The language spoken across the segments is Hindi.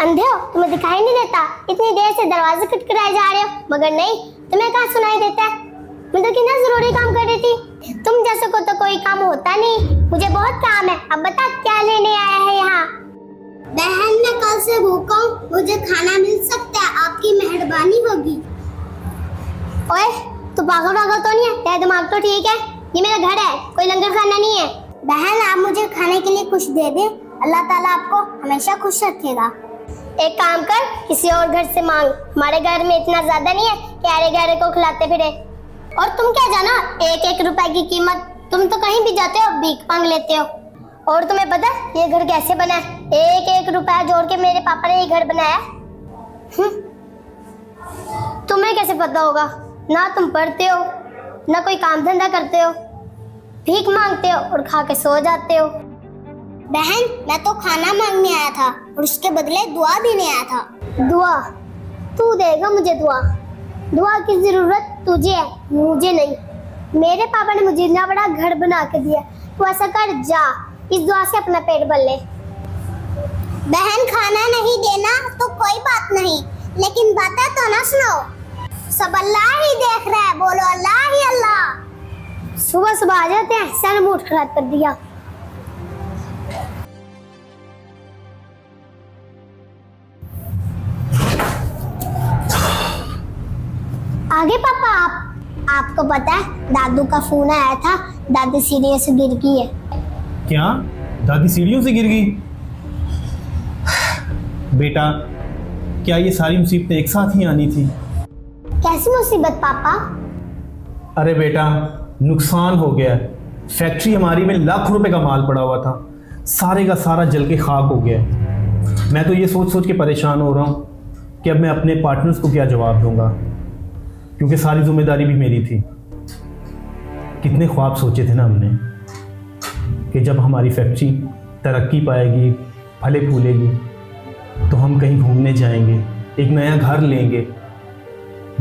अंधे हो, तुम्हें दिखाई नहीं देता? इतनी देर से दरवाजे खटखटाए जा रहे हो, मगर नहीं, तुम्हें कहाँ सुनाई देता है? मैं तो कितना जरूरी काम कर रही थी। तुम जैसे को तो कोई काम होता नहीं। मुझे बहुत काम है। अब बता क्या लेने आया है यहाँ? बहन, मैं कल से भूखा हूँ, मुझे खाना मिल सकता है, आपकी मेहरबानी होगी। ओए, तू पागल वागल तो नहीं है? तेरा दिमाग तो ठीक है? ये मेरा घर है, कोई लंगर खाना नहीं है। बहन, आप मुझे खाने के लिए कुछ दे दे, अल्लाह ताला आपको हमेशा खुश रखेगा। एक काम कर, किसी और घर से मांग। हमारे घर में इतना ज्यादा नहीं है कि अरे गहरे को खिलाते फिरे। और तुम क्या जानो, एक एक रुपए की कीमत? तुम तो कहीं भी जाते हो भीख मांग लेते हो। और तुम्हें पता ये घर कैसे बना है? एक एक रुपया जोड़ के मेरे पापा ने ये घर बनाया। तुम्हें कैसे पता होगा? ना तुम पढ़ते हो, ना कोई काम धंधा करते हो, भीख मांगते हो और खा के सो जाते हो। बहन, मैं तो खाना मांगने आया था और उसके बदले दुआ देने आया था। दुआ? तू देगा मुझे दुआ? दुआ की जरूरत तुझे है, मुझे नहीं। मेरे पापा ने मुझे इतना बड़ा घर बना के दिया, तू ऐसा कर, जा इस दुआ से अपना पेट भर ले। बहन, खाना नहीं देना तो कोई बात नहीं, लेकिन बातें तो ना सुनो। सब अल्लाह ही देख रहा है, बोलो अल्लाह ही अल्लाह। सुबह सुबह आ जाते हैं, सर मूड खराब कर दिया। आगे पापा, आपको पता है दादू का फोन आया था, दादी सीढ़ियों से गिर गई है। क्या? दादी सीढ़ियों से गिर गई? बेटा, क्या ये सारी मुसीबतें एक साथ ही आनी थी? कैसी मुसीबत पापा? अरे बेटा, नुकसान हो गया। फैक्ट्री हमारी में लाख रुपए का माल पड़ा हुआ था, सारे का सारा जल के खाक हो गया। मैं तो ये सोच सोच के परेशान हो रहा हूँ कि अब मैं अपने पार्टनर्स को क्या जवाब दूंगा, क्योंकि सारी जिम्मेदारी भी मेरी थी। कितने ख्वाब सोचे थे ना हमने कि जब हमारी फैक्ट्री तरक्की पाएगी, फले फूलेगी, तो हम कहीं घूमने जाएंगे, एक नया घर लेंगे,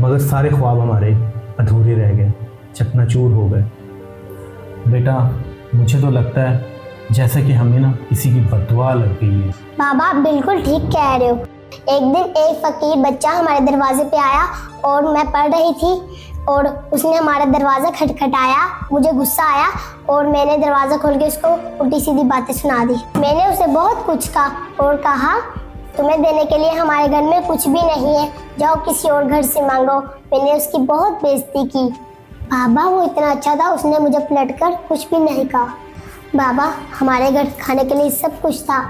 मगर सारे ख्वाब हमारे अधूरे रह गए, चकनाचूर हो गए। बेटा, मुझे तो लगता है जैसे कि हमें ना किसी की बददुआ लग गई है। बाबा, आप बिल्कुल ठीक कह रहे हो। एक दिन एक फकीर बच्चा हमारे दरवाजे पे आया और मैं पढ़ रही थी और उसने हमारा दरवाज़ा खटखटाया। मुझे गुस्सा आया और मैंने दरवाज़ा खोल के उसको उल्टी सीधी बातें सुना दी। मैंने उसे बहुत कुछ कहा और कहा, तुम्हें देने के लिए हमारे घर में कुछ भी नहीं है, जाओ किसी और घर से मांगो। मैंने उसकी बहुत बेइज्जती की। बाबा, वो इतना अच्छा था, उसने मुझे पलट कर कुछ भी नहीं कहा। बाबा, हमारे घर खाने के लिए सब कुछ था,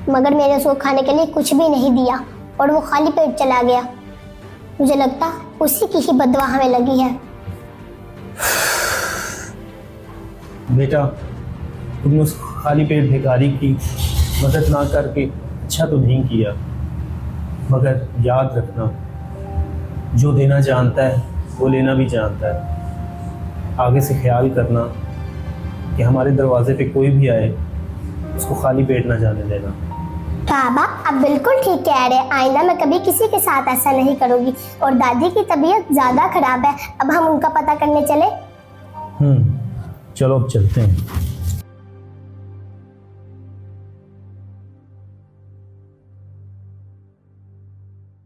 मगर मैंने उसको खाने के लिए कुछ भी नहीं दिया और वो खाली पेट चला गया। मुझे लगता उसी की ही बदवा हमें लगी है। बेटा, तुमने उस खाली पेट भिखारी की मदद ना करके अच्छा तो नहीं किया, मगर याद रखना, जो देना जानता है वो लेना भी जानता है। आगे से ख्याल करना कि हमारे दरवाजे पे कोई भी आए उसको खाली पेट ना जाने देना। बाबा, आप बिल्कुल ठीक कह रहे हैं। आइंदा मैं कभी किसी के साथ ऐसा नहीं करूँगी। और दादी की तबीयत ज़्यादा खराब है, अब हम उनका पता करने चले? चलो अब चलते हैं।